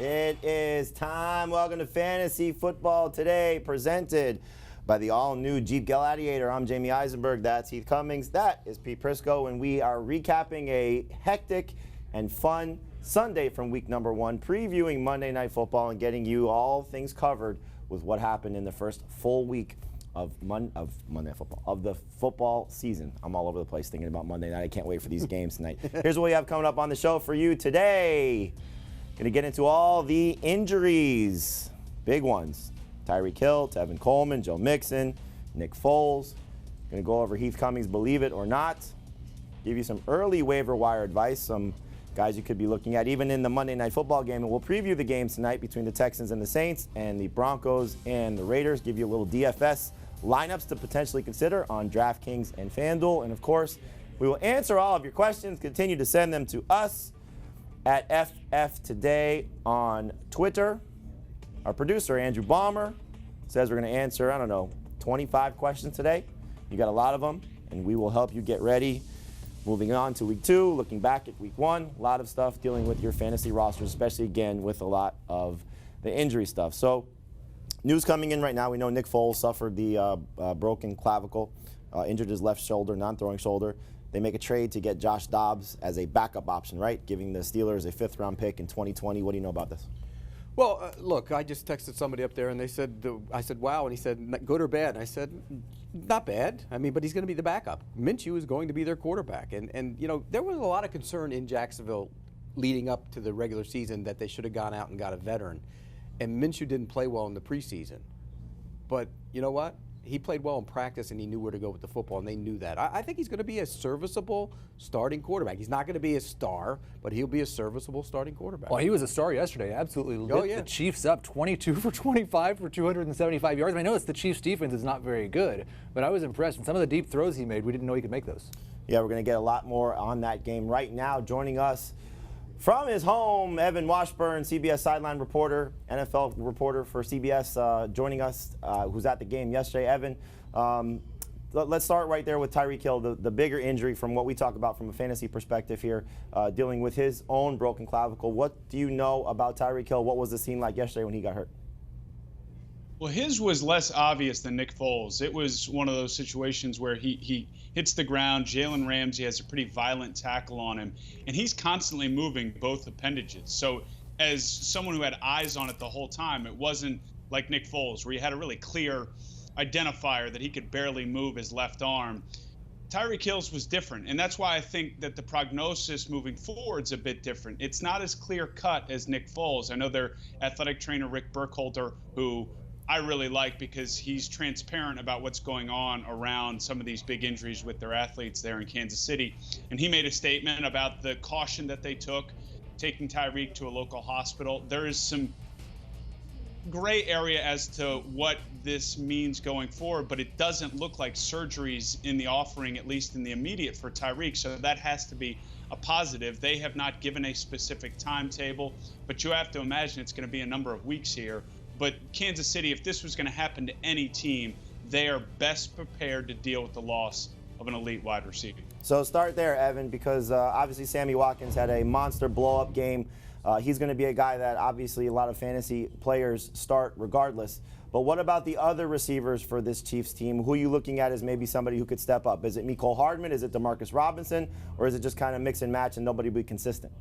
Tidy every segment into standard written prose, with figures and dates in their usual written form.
It is time. Welcome to Fantasy Football Today, presented by the all-new Jeep Gladiator. I'm Jamie Eisenberg. That's Heath Cummings. That is Pete Prisco, and we are recapping a hectic and fun Sunday from week number 1, previewing Monday Night Football and getting you all things covered with what happened in the first full week of Monday Night Football, of the football season. I'm all over the place thinking about Monday night. I can't wait for these games tonight. Here's what we have coming up on the show for you today. Going to get into all the injuries, big ones. Tyreek Hill, Tevin Coleman, Joe Mixon, Nick Foles. Going to go over Heath Cummings' Believe It or Not. Give you some early waiver wire advice, some guys you could be looking at even in the Monday Night Football game. And we'll preview the games tonight between the Texans and the Saints and the Broncos and the Raiders. Give you a little DFS lineups to potentially consider on DraftKings and FanDuel. And, of course, we will answer all of your questions. Continue to send them to us at FF Today on Twitter. Our producer, Andrew Balmer, says we're going to answer, 25 questions today. You got a lot of them, and we will help you get ready. Moving on to week 2, looking back at week 1, a lot of stuff dealing with your fantasy rosters, especially, again, with a lot of the injury stuff. So, news coming in right now. We know Nick Foles suffered the broken clavicle, injured his left shoulder, non-throwing shoulder. They make a trade to get Josh Dobbs as a backup option, right? Giving the Steelers a 5th-round pick in 2020. What do you know about this? Well, look, I just texted somebody up there, and they said, I said, wow, and he said, good or bad? And I said, not bad. But he's going to be the backup. Minshew is going to be their quarterback. And there was a lot of concern in Jacksonville leading up to the regular season that they should have gone out and got a veteran. And Minshew didn't play well in the preseason. But you know what? He played well in practice, and he knew where to go with the football, and they knew that. I think he's going to be a serviceable starting quarterback. He's not going to be a star, but he'll be a serviceable starting quarterback. Well, he was a star yesterday. Absolutely lit the Chiefs up 22 for 25 for 275 yards. I know it's the Chiefs' defense is not very good, but I was impressed. And some of the deep throws he made, we didn't know he could make those. Yeah, we're going to get a lot more on that game right now. Joining us from his home, Evan Washburn, CBS sideline reporter, NFL reporter for CBS, joining us, who's at the game yesterday. Evan, let's start right there with Tyreek Hill, the bigger injury from what we talk about from a fantasy perspective here, dealing with his own broken clavicle. What do you know about Tyreek Hill? What was the scene like yesterday when he got hurt? Well, his was less obvious than Nick Foles. It was one of those situations where he hits the ground. Jalen Ramsey has a pretty violent tackle on him, and he's constantly moving both appendages. So as someone who had eyes on it the whole time, it wasn't like Nick Foles, where you had a really clear identifier that he could barely move his left arm. Tyreek Hill's was different, and that's why I think that the prognosis moving forward is a bit different. It's not as clear-cut as Nick Foles. I know their athletic trainer, Rick Burkholder, who I really like because he's transparent about what's going on around some of these big injuries with their athletes there in Kansas City. And he made a statement about the caution that they took, taking Tyreek to a local hospital. There is some gray area as to what this means going forward, but it doesn't look like surgery's in the offering, at least in the immediate, for Tyreek. So that has to be a positive. They have not given a specific timetable, but you have to imagine it's going to be a number of weeks here. But Kansas City, if this was going to happen to any team, they are best prepared to deal with the loss of an elite wide receiver. So start there, Evan, because obviously Sammy Watkins had a monster blow-up game. He's going to be a guy that obviously a lot of fantasy players start regardless. But what about the other receivers for this Chiefs team? Who are you looking at as maybe somebody who could step up? Is it Mecole Hardman? Is it Demarcus Robinson? Or is it just kind of mix and match and nobody be consistent?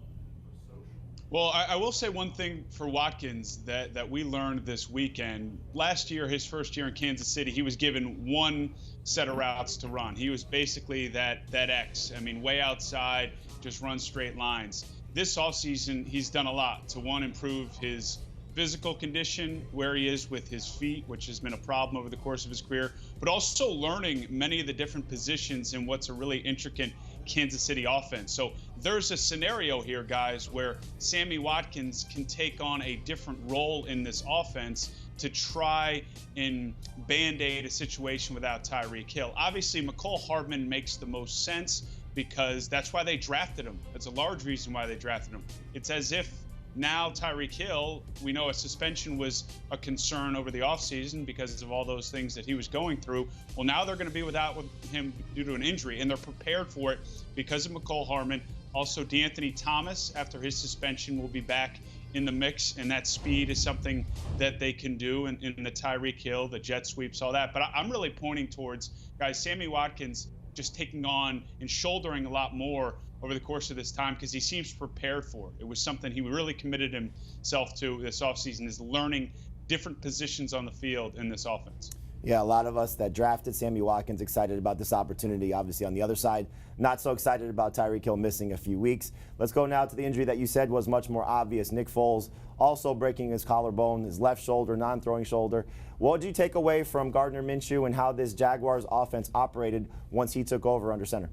Well, I will say one thing for Watkins that we learned this weekend. Last year, his first year in Kansas City, he was given one set of routes to run. He was basically that X. Way outside, just run straight lines. This offseason, he's done a lot to, one, improve his physical condition, where he is with his feet, which has been a problem over the course of his career, but also learning many of the different positions in what's a really intricate Kansas City offense. So there's a scenario here, guys, where Sammy Watkins can take on a different role in this offense to try and band-aid a situation without Tyreek Hill. Obviously, Mecole Hardman makes the most sense because that's why they drafted him. That's a large reason why they drafted him. It's as if now Tyreek Hill, we know a suspension was a concern over the offseason because of all those things that he was going through. Well, now they're going to be without him due to an injury, and they're prepared for it because of Mecole Hardman. Also, DeAnthony Thomas, after his suspension, will be back in the mix, and that speed is something that they can do in the Tyreek Hill, the jet sweeps, all that. But I'm really pointing towards, guys, Sammy Watkins just taking on and shouldering a lot more over the course of this time because he seems prepared for it. It was something he really committed himself to this offseason, is learning different positions on the field in this offense. Yeah, a lot of us that drafted Sammy Watkins excited about this opportunity. Obviously, on the other side, not so excited about Tyreek Hill missing a few weeks. Let's go now to the injury that you said was much more obvious. Nick Foles also breaking his collarbone, his left shoulder, non-throwing shoulder. What did you take away from Gardner Minshew and how this Jaguars offense operated once he took over under center?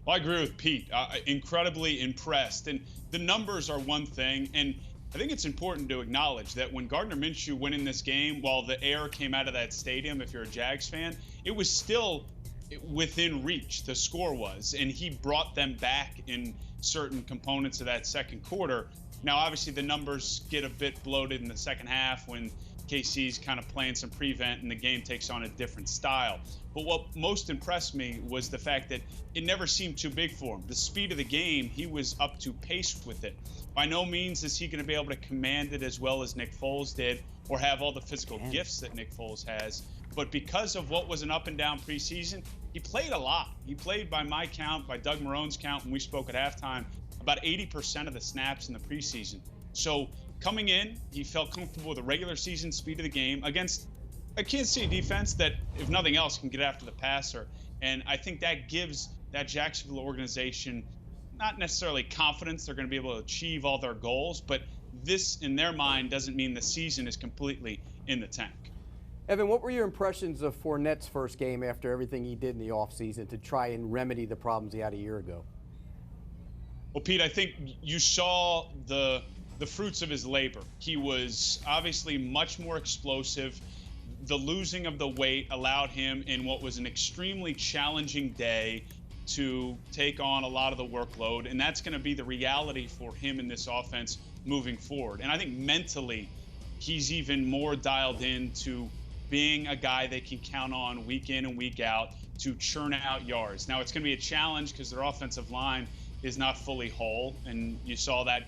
Well, I agree with Pete. Incredibly impressed. And the numbers are one thing. And I think it's important to acknowledge that when Gardner Minshew went in this game, while the air came out of that stadium, if you're a Jags fan, it was still within reach, the score was, and he brought them back in certain components of that second quarter. Now, obviously, the numbers get a bit bloated in the second half when KC's kind of playing some prevent and the game takes on a different style. But what most impressed me was the fact that it never seemed too big for him. The speed of the game, he was up to pace with it. By no means is he going to be able to command it as well as Nick Foles did or have all the physical gifts that Nick Foles has. But because of what was an up and down preseason, he played a lot. He played, by my count, by Doug Marone's count when we spoke at halftime, about 80% of the snaps in the preseason. So coming in, he felt comfortable with the regular season speed of the game against a Kansas City defense that, if nothing else, can get after the passer. And I think that gives that Jacksonville organization not necessarily confidence they're going to be able to achieve all their goals, but this, in their mind, doesn't mean the season is completely in the tank. Evan, what were your impressions of Fournette's first game after everything he did in the offseason to try and remedy the problems he had a year ago? Well, Pete, I think you saw the fruits of his labor. He was obviously much more explosive. The losing of the weight allowed him, in what was an extremely challenging day, to take on a lot of the workload, and that's going to be the reality for him in this offense moving forward. And I think mentally, he's even more dialed into being a guy they can count on week in and week out to churn out yards. Now, it's going to be a challenge because their offensive line is not fully whole, and you saw that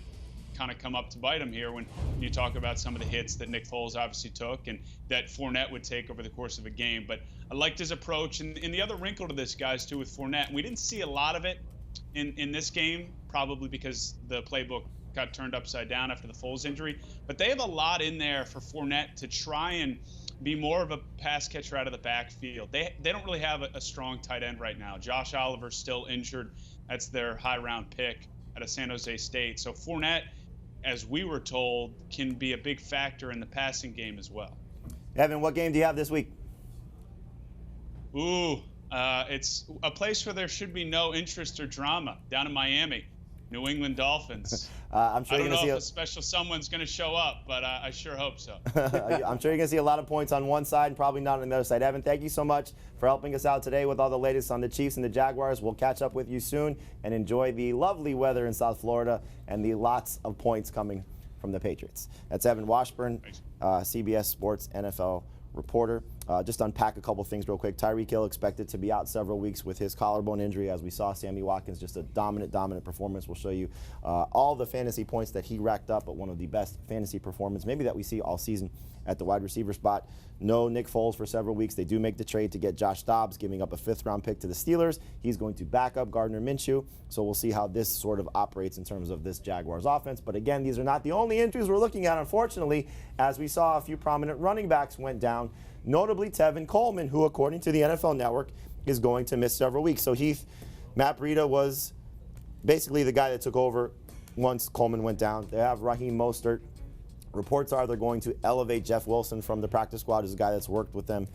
kind of come up to bite him here when you talk about some of the hits that Nick Foles obviously took and that Fournette would take over the course of a game. But I liked his approach. And the other wrinkle to this, guys, too, with Fournette, we didn't see a lot of it in this game, probably because the playbook got turned upside down after the Foles injury. But they have a lot in there for Fournette to try and be more of a pass catcher out of the backfield. They don't really have a strong tight end right now. Josh Oliver's still injured. That's their high-round pick out of San Jose State. So Fournette, as we were told, can be a big factor in the passing game as well. Evan, what game do you have this week? It's a place where there should be no interest or drama, down in Miami. New England Dolphins. I'm sure I don't know if a special someone's going to show up, but I sure hope so. I'm sure you're going to see a lot of points on one side and probably not on the other side. Evan, thank you so much for helping us out today with all the latest on the Chiefs and the Jaguars. We'll catch up with you soon and enjoy the lovely weather in South Florida and the lots of points coming from the Patriots. That's Evan Washburn, CBS Sports NFL reporter. Just unpack a couple things real quick. Tyreek Hill expected to be out several weeks with his collarbone injury. As we saw, Sammy Watkins, just a dominant performance. We'll show you all the fantasy points that he racked up, but one of the best fantasy performances maybe that we see all season at the wide receiver spot. No Nick Foles for several weeks. They do make the trade to get Josh Dobbs, giving up a 5th-round pick to the Steelers. He's going to back up Gardner Minshew. So we'll see how this sort of operates in terms of this Jaguars offense. But again, these are not the only injuries we're looking at, unfortunately, as we saw a few prominent running backs went down, notably Tevin Coleman, who, according to the NFL Network, is going to miss several weeks. So Heath, Matt Breida was basically the guy that took over once Coleman went down. They have Raheem Mostert. Reports are they're going to elevate Jeff Wilson from the practice squad as a guy that's worked with them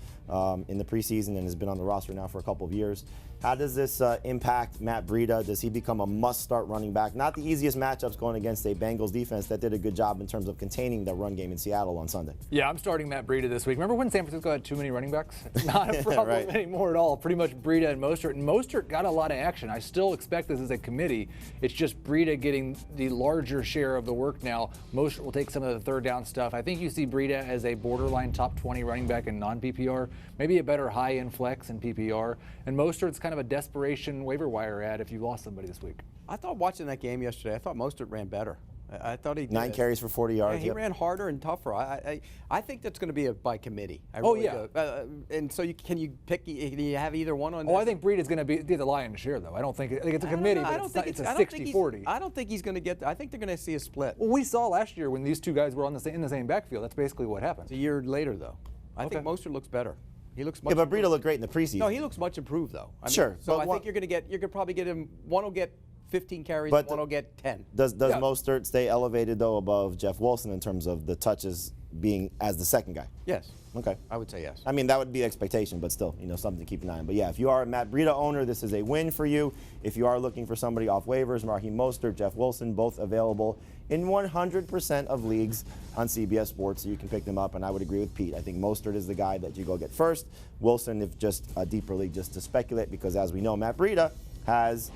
in the preseason and has been on the roster now for a couple of years. How does this impact Matt Breida? Does he become a must-start running back? Not the easiest matchups going against a Bengals defense that did a good job in terms of containing the run game in Seattle on Sunday. Yeah, I'm starting Matt Breida this week. Remember when San Francisco had too many running backs? It's not a problem anymore at all. Pretty much Breida and Mostert. And Mostert got a lot of action. I still expect this as a committee. It's just Breida getting the larger share of the work now. Mostert will take some of the third down stuff. I think you see Breida as a borderline top 20 running back in non-PPR, maybe a better high-end flex in PPR. And Mostert's kind of a desperation waiver wire ad if you lost somebody this week. I thought watching that game yesterday, I thought Mostert ran better. I thought he did. 9 carries for 40 yards. Yeah, he ran harder and tougher. I think that's going to be by committee. I Oh, really yeah. do. And so can you have either one on? Oh, I think Breed is going to be the lion's share, though. I think it's a committee, but it's a 60-40. I don't think he's going to get. I think they're going to see a split. Well, we saw last year when these two guys were in the same backfield. That's basically what happened. It's a year later, though. I think Mostert looks better. He looks much. Yeah, but Breida looked great in the preseason. No, he looks much improved, though. Sure, So but I think you're going to probably get him. One will get 15 carries, But one will get 10. Does Mostert stay elevated, though, above Jeff Wilson in terms of the touches being as the second guy? Yes. Okay. I would say yes. I mean, that would be expectation, but still, something to keep an eye on. But yeah, if you are a Matt Breida owner, this is a win for you. If you are looking for somebody off waivers, Raheem Mostert, Jeff Wilson, both available in 100% of leagues on CBS Sports, so you can pick them up. And I would agree with Pete. I think Mostert is the guy that you go get first. Wilson, if just a deeper league, just to speculate, because as we know, Matt Breida has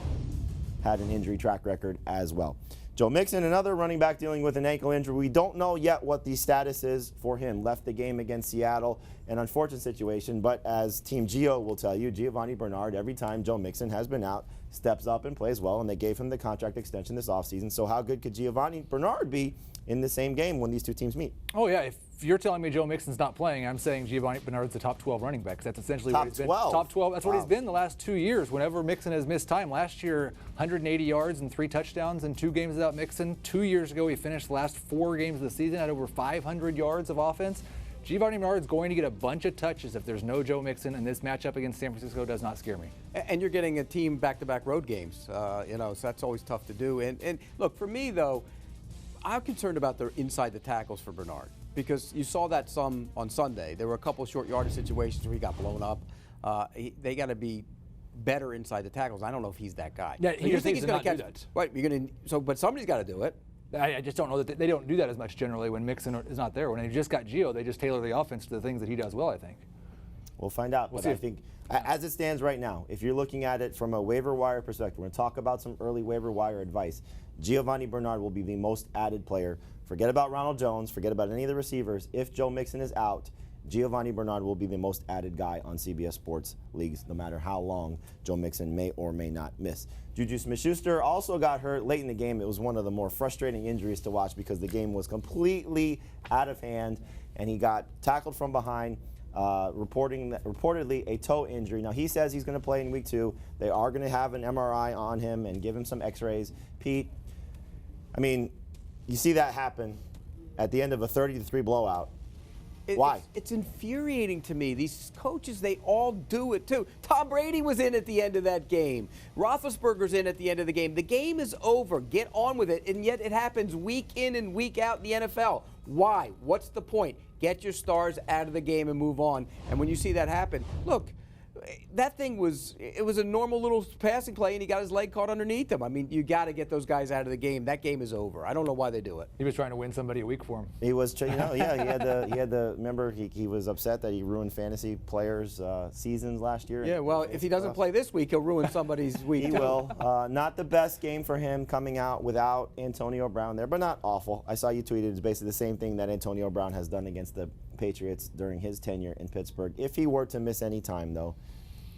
had an injury track record as well. Joe Mixon, another running back dealing with an ankle injury. We don't know yet what the status is for him. Left the game against Seattle, an unfortunate situation, but as Team Geo will tell you, Giovanni Bernard, every time Joe Mixon has been out, steps up and plays well, and they gave him the contract extension this offseason. So how good could Giovanni Bernard be in the same game when these two teams meet? Oh, yeah. If you're telling me Joe Mixon's not playing, I'm saying Giovanni Bernard's the top 12 running back. That's essentially what he's been. Top 12. That's what he's been the last 2 years. Whenever Mixon has missed time. Last year, 180 yards and 3 touchdowns in 2 games without Mixon. 2 years ago, he finished the last 4 games of the season at over 500 yards of offense. Giovanni Bernard's going to get a bunch of touches if there's no Joe Mixon, and this matchup against San Francisco does not scare me. And you're getting a team back-to-back road games, so that's always tough to do. And look, for me, though, I'm concerned about the inside the tackles for Bernard, because you saw that some on Sunday. There were a couple of short yardage situations where he got blown up. They got to be better inside the tackles. I don't know if he's that guy. Yeah, you think he's going to catch that. Right? But somebody's got to do it. I just don't know that they don't do that as much generally when Mixon is not there. When they just got Gio, they just tailor the offense to the things that he does well, I think. We'll find out. But I think, as it stands right now, if you're looking at it from a waiver wire perspective, we're going to talk about some early waiver wire advice. Giovanni Bernard will be the most added player. Forget about Ronald Jones. Forget about any of the receivers. If Joe Mixon is out, Giovanni Bernard will be the most added guy on CBS Sports leagues, no matter how long Joe Mixon may or may not miss. Juju Smith-Schuster also got hurt late in the game. It was one of the more frustrating injuries to watch because the game was completely out of hand, and he got tackled from behind, reportedly a toe injury. Now, he says he's going to play in week 2. They are going to have an MRI on him and give him some x-rays. Pete, I mean, you see that happen at the end of a 30-3 blowout. Why? It's infuriating to me. These coaches, they all do it too. Tom Brady was in at the end of that game. Roethlisberger's in at the end of the game. The game is over. Get on with it. And yet it happens week in and week out in the NFL. Why? What's the point? Get your stars out of the game and move on. And when you see that happen, look, that thing was a normal little passing play, and he got his leg caught underneath him. I mean, you got to get those guys out of the game. That game is over. I don't know why they do it. He was trying to win somebody a week for him. He was, he had the. Remember, he was upset that he ruined fantasy players' seasons last year. Yeah, well, if he doesn't play this week, he'll ruin somebody's week. He will. Not the best game for him coming out without Antonio Brown there, but not awful. I saw you tweeted it's basically the same thing that Antonio Brown has done against the Patriots during his tenure in Pittsburgh. If he were to miss any time, though,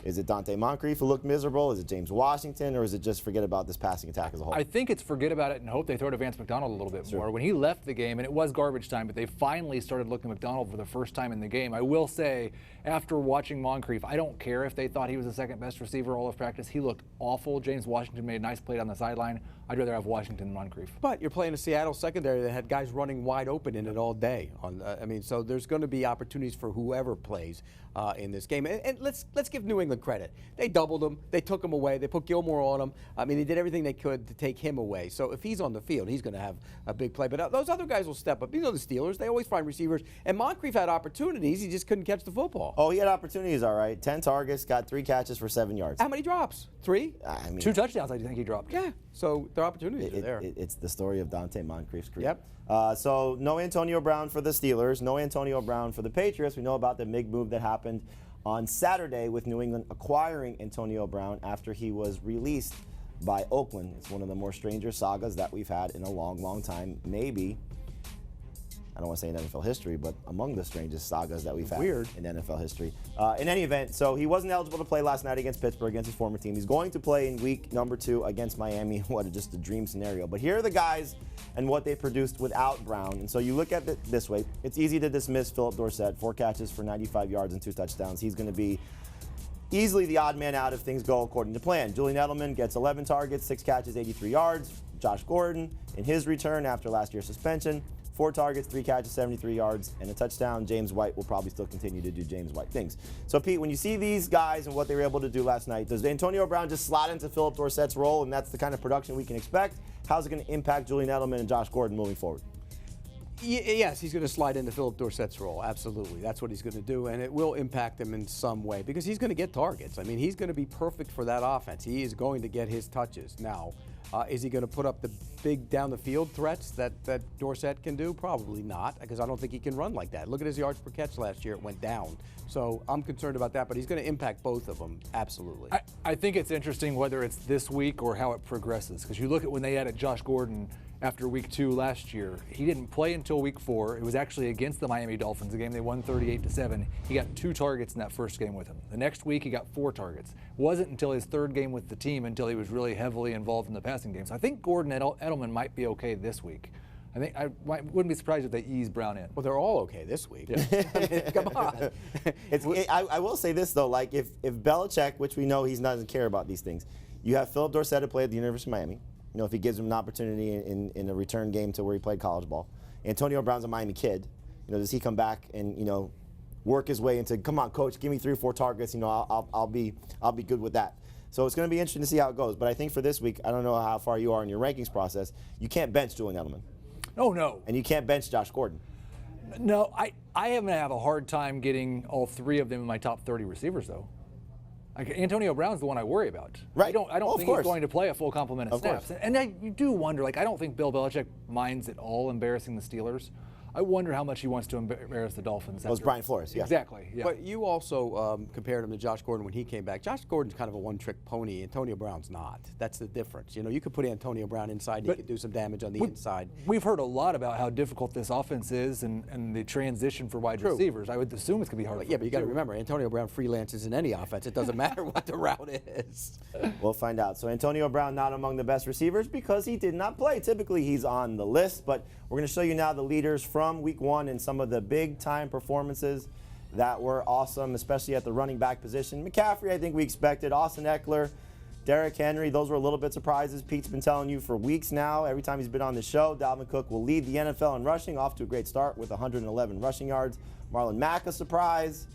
is it Dante Moncrief who looked miserable? Is it James Washington? Or is it just forget about this passing attack as a whole? I think it's forget about it and hope they throw to Vance McDonald a little bit more. When he left the game, and it was garbage time, but they finally started looking at McDonald for the first time in the game. I will say, after watching Moncrief, I don't care if they thought he was the second best receiver all of practice. He looked awful. James Washington made a nice play on the sideline. I'd rather have Washington than Moncrief. But you're playing a Seattle secondary that had guys running wide open in it all day. So there's going to be opportunities for whoever plays in this game. And let's give New England credit. They doubled him. They took him away. They put Gilmore on him. I mean, they did everything they could to take him away. So if he's on the field, he's going to have a big play. But those other guys will step up. You know the Steelers, they always find receivers. And Moncrief had opportunities. He just couldn't catch the football. Oh, he had opportunities, all right. 10 targets, got 3 catches for 7 yards. How many drops? 3? I mean, 2 touchdowns, I think he dropped. Yeah. So their opportunities are there. It's the story of Dante Moncrief's career. Yep. So no Antonio Brown for the Steelers, no Antonio Brown for the Patriots. We know about the big move that happened on Saturday with New England acquiring Antonio Brown after he was released by Oakland. It's one of the more stranger sagas that we've had in a long, long time. Maybe I don't want to say in NFL history, but among the strangest sagas that we've had Weird. in NFL history. In any event, so he wasn't eligible to play last night against Pittsburgh, against his former team. He's going to play in week number 2 against Miami. What just a dream scenario. But here are the guys and what they produced without Brown. And so you look at it this way. It's easy to dismiss Philip Dorsett, 4 catches for 95 yards and 2 touchdowns. He's going to be easily the odd man out if things go according to plan. Julian Edelman gets 11 targets, 6 catches, 83 yards. Josh Gordon, in his return after last year's suspension, 4 targets, 3 catches, 73 yards, and a touchdown. James White will probably still continue to do James White things. So, Pete, when you see these guys and what they were able to do last night, does Antonio Brown just slot into Philip Dorsett's role, and that's the kind of production we can expect? How's it going to impact Julian Edelman and Josh Gordon moving forward? Yes, he's going to slide into Philip Dorsett's role. Absolutely. That's what he's going to do, and it will impact him in some way because he's going to get targets. I mean, he's going to be perfect for that offense. He is going to get his touches. Now, is he going to put up the big down-the-field threats that Dorsett can do? Probably not, because I don't think he can run like that. Look at his yards per catch last year. It went down. So I'm concerned about that, but he's going to impact both of them, absolutely. I think it's interesting whether it's this week or how it progresses, because you look at when they added Josh Gordon after week 2 last year. He didn't play until week 4. It was actually against the Miami Dolphins, a game they won 38-7. He got 2 targets in that first game with him. The next week he got 4 targets. It wasn't until his 3rd game with the team until he was really heavily involved in the passing game. So I think Gordon Edelman might be okay this week. I wouldn't be surprised if they ease Brown in. Well, they're all okay this week. Yeah. I mean, come on. I will say this, though. Like, if Belichick, which we know he doesn't care about these things, you have Philip Dorsett to play at the University of Miami. You know, if he gives him an opportunity in a return game to where he played college ball. Antonio Brown's a Miami kid. You know, does he come back and, you know, work his way into, come on, coach, give me 3 or 4 targets. You know, I'll be good with that. So it's going to be interesting to see how it goes. But I think for this week, I don't know how far you are in your rankings process. You can't bench Julian Edelman. Oh, no. And you can't bench Josh Gordon. No, I am going to have a hard time getting all 3 of them in my top 30 receivers, though. Like, Antonio Brown's the one I worry about. Right. I don't think he's going to play a full complement of snaps. Course. And you do wonder, like, I don't think Bill Belichick minds at all embarrassing the Steelers. I wonder how much he wants to embarrass the Dolphins. That was Brian Flores, yeah. Exactly, yeah. But you also compared him to Josh Gordon when he came back. Josh Gordon's kind of a one-trick pony. Antonio Brown's not. That's the difference. You know, you could put Antonio Brown inside and he could do some damage on the inside. We've heard a lot about how difficult this offense is and the transition for wide receivers. I would assume it's going to be hard. Yeah, but you got to remember, Antonio Brown freelances in any offense. It doesn't matter what the route is. We'll find out. So Antonio Brown not among the best receivers because he did not play. Typically, he's on the list, but we're going to show you now the leaders from week 1 and some of the big-time performances that were awesome, especially at the running back position. McCaffrey, I think we expected. Austin Eckler, Derrick Henry, those were a little bit surprises. Pete's been telling you for weeks now, every time he's been on the show, Dalvin Cook will lead the NFL in rushing, off to a great start with 111 rushing yards. Marlon Mack, a surprise.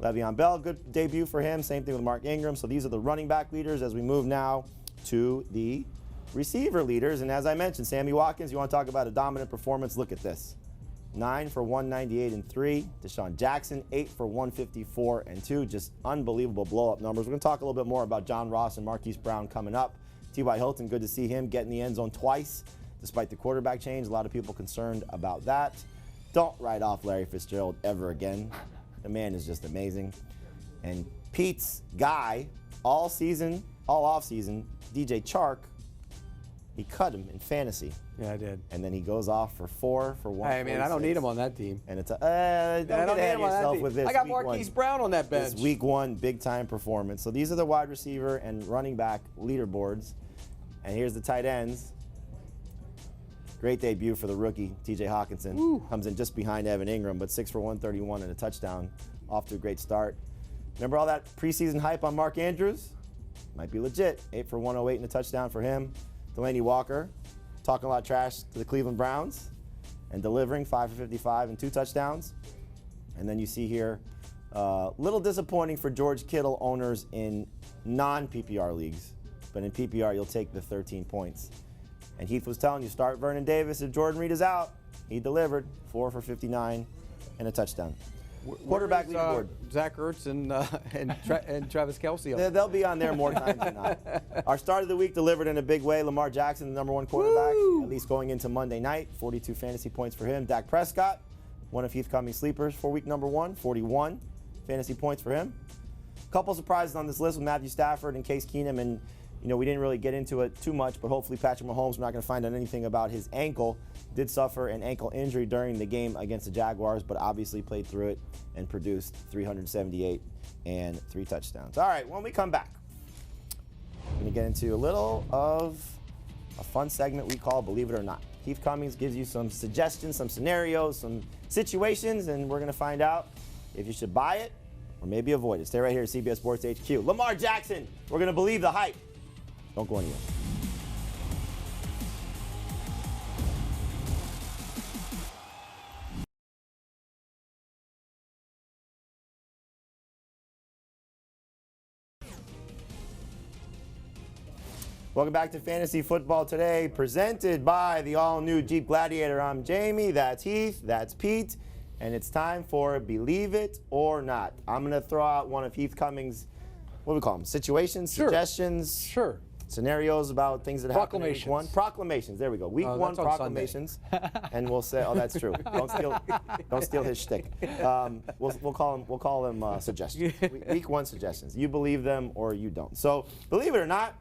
Le'Veon Bell, good debut for him. Same thing with Mark Ingram. So these are the running back leaders as we move now to the receiver leaders. And as I mentioned, Sammy Watkins, you want to talk about a dominant performance, look at this. 9 for 198 and 3. Deshaun Jackson, 8 for 154 and 2. Just unbelievable blow-up numbers. We're going to talk a little bit more about John Ross and Marquise Brown coming up. T.Y. Hilton, good to see him get in the end zone twice, despite the quarterback change. A lot of people concerned about that. Don't write off Larry Fitzgerald ever again. The man is just amazing. And Pete's guy, all offseason, DJ Chark, he cut him in fantasy. Yeah, I did. And then he goes off for 4 for 1. Hey, man, I don't need him on that team. And it's don't get ahead of yourself with this. I got Marquise Brown on that bench. This week 1 big-time performance. So these are the wide receiver and running back leaderboards. And here's the tight ends. Great debut for the rookie, T.J. Hawkinson. Woo. Comes in just behind Evan Ingram, but 6 for 131 and a touchdown. Off to a great start. Remember all that preseason hype on Mark Andrews? Might be legit. 8 for 108 and a touchdown for him. Delaney Walker, talking a lot of trash to the Cleveland Browns and delivering 5 for 55 and 2 touchdowns. And then you see here, little disappointing for George Kittle owners in non-PPR leagues. But in PPR, you'll take the 13 points. And Heath was telling you, start Vernon Davis if Jordan Reed is out. He delivered 4 for 59 and a touchdown. Quarterback leaderboard. Zach Ertz and Travis Kelce. They'll be on there more times than not. Our start of the week delivered in a big way. Lamar Jackson, the #1 quarterback, at least going into Monday night. 42 fantasy points for him. Dak Prescott, one of Heath Cummings' sleepers for week #1. 41 fantasy points for him. Couple surprises on this list with Matthew Stafford and Case Keenum. And we didn't really get into it too much, but hopefully Patrick Mahomes, we're not going to find out anything about his ankle. Did suffer an ankle injury during the game against the Jaguars, but obviously played through it and produced 378 and 3 touchdowns. All right, when we come back, we're going to get into a little of a fun segment we call Believe It or Not. Heath Cummings gives you some suggestions, some scenarios, some situations, and we're going to find out if you should buy it or maybe avoid it. Stay right here at CBS Sports HQ. Lamar Jackson, we're going to believe the hype. Don't go anywhere. Welcome back to Fantasy Football Today, presented by the all-new Jeep Gladiator. I'm Jamie, that's Heath, that's Pete, and it's time for Believe It or Not. I'm going to throw out one of Heath Cummings', what do we call them, situations, suggestions, scenarios about things that happen in week one. Proclamations, there we go. Week one proclamations, and we'll say, oh, that's true. Don't steal his shtick. We'll call them suggestions. Week one suggestions. You believe them or you don't. So, believe it or not,